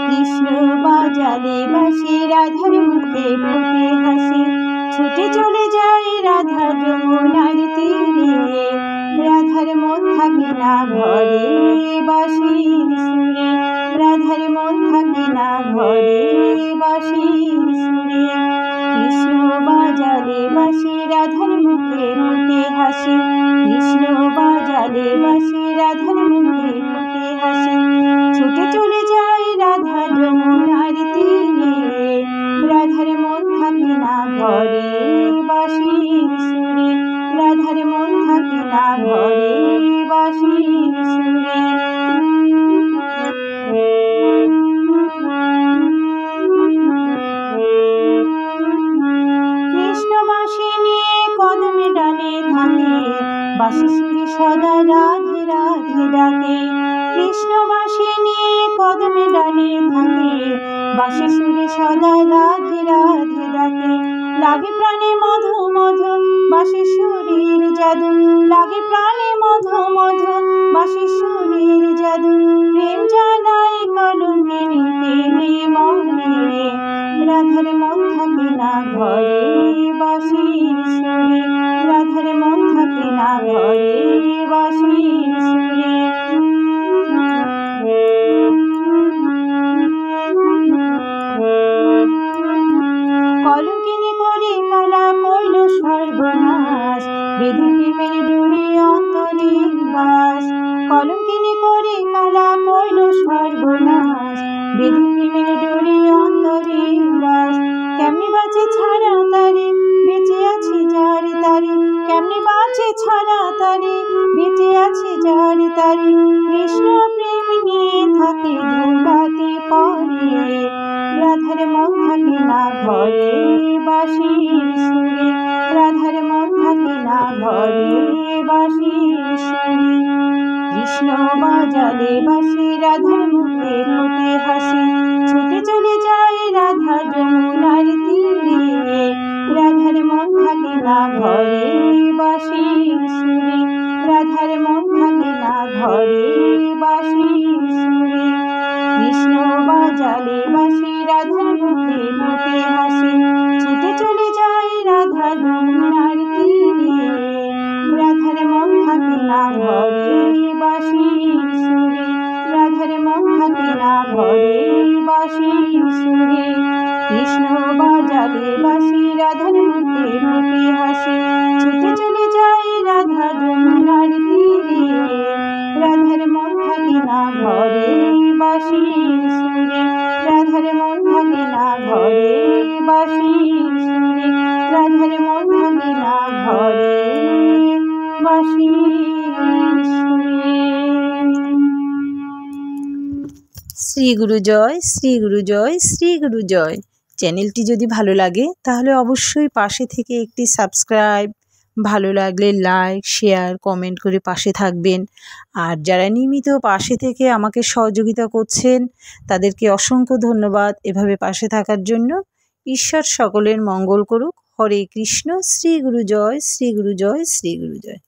কৃষ্ণ বাজালে বাঁশি রাধার মুখে ফুটে হাসি ছুটে চলে যায় রাধা যমুনার তীরে রাধার মন থাকে না ঘরে বাঁশির সুরে রাধার মন থাকে না ঘরে বাঁশির সুরে কৃষ্ণ বাজালে বাঁশি রাধার মুখে ফুটে হাসি কৃষ্ণ বাজালে বাঁশি রাধার মুখে ফুটে হাসি ছুটে চলে যায় রাধা যমুনার তীরে রাধার মন থাকে না ঘরে বাঁশির সুরে রাধার মন থাকে না ঘরে বাঁশির সুরে কৃষ্ণ বাঁশি নিয়ে কদমে ডালে থাকে বাঁশি সুরে সদা রাধে রাধে ডাকে কৃষ্ণ বাঁশি নিয়ে কদমে ডালে থাকে বাঁশি সুরে সদা রাধে রাধে ডাকে লাগে প্রাণে মধু মধু বাঁশি সুরের জাদু লাগে প্রাণে মধু মধু বাঁশি সুরের জাদু প্রেম জানাই কলঙ্কিনী পেলে মনে রাধার মন থাকে না ঘরে বাঁশির সুরে রাধার মন থাকে না ঘরে বাঁশির সুরে কলঙ্কিনী করে কালা কইল সর্বনাশ বেঁধে প্রেমের ডোরে অন্তরে বাস কলঙ্কিনী করে কালা কইল সর্বনাশ বেঁধে প্রেমের ডোরে অন্তরে বাস কেমনি বাঁচে ছাড়া তারে বেঁচে আছে যার তারে কেমনি বাঁচে ছাড়া তারে বেঁচে আছে যার তারে কৃষ্ণ প্রেম নিয়ে থাকে ধুলাতে পরে রাধার মন থাকে না ঘরে বাঁশির সুরে রাধার মন থাকে না ঘরে বাঁশির সুরে কৃষ্ণ বাজালে বাঁশি রাধার মুখে ফুটে হাসি ছুটে চলে যায় রাধা যমুনার তীরে রাধার মন থাকে না ঘরে বাঁশির সুরে রাধার মন থাকে না ঘরে বাঁশির সুরে কৃষ্ণ বাজালে বাঁশি রাধার মুখে ফুটে হাসি ছুটে চলে যায় রাধা যমুনার তীরে রাধার মন থাকে না ঘরে বাঁশির সুরে রাধার মন থাকে না ঘরে বাঁশির সুরে কৃষ্ণ বাজালে বাঁশি রাধার মুখে ফুটে হাসি ছুটে চলে যায় রাধা যমুনার তীরে রাধার মন থাকে না ঘরে বাঁশির সুরে রাধার মন থাকে না ঘরে বাঁশির সুরে রাধার মন থাকে না ঘরে বাঁশির সুরে। শ্রী গুরু জয়, শ্রী গুরু জয়, শ্রী গুরু জয়। চ্যানেলটি যদি ভালো লাগে তাহলে অবশ্যই পাশে থেকে একটি সাবস্ক্রাইব, ভালো লাগলে লাইক, শেয়ার, কমেন্ট করে পাশে থাকবেন। আর যারা নিয়মিত পাশে থেকে আমাকে সহযোগিতা করছেন তাদেরকে অসংখ্য ধন্যবাদ এভাবে পাশে থাকার জন্য। ঈশ্বর সকলের মঙ্গল করুক। হরে কৃষ্ণ। শ্রী গুরু জয়, শ্রী গুরু জয়, শ্রী গুরু জয়।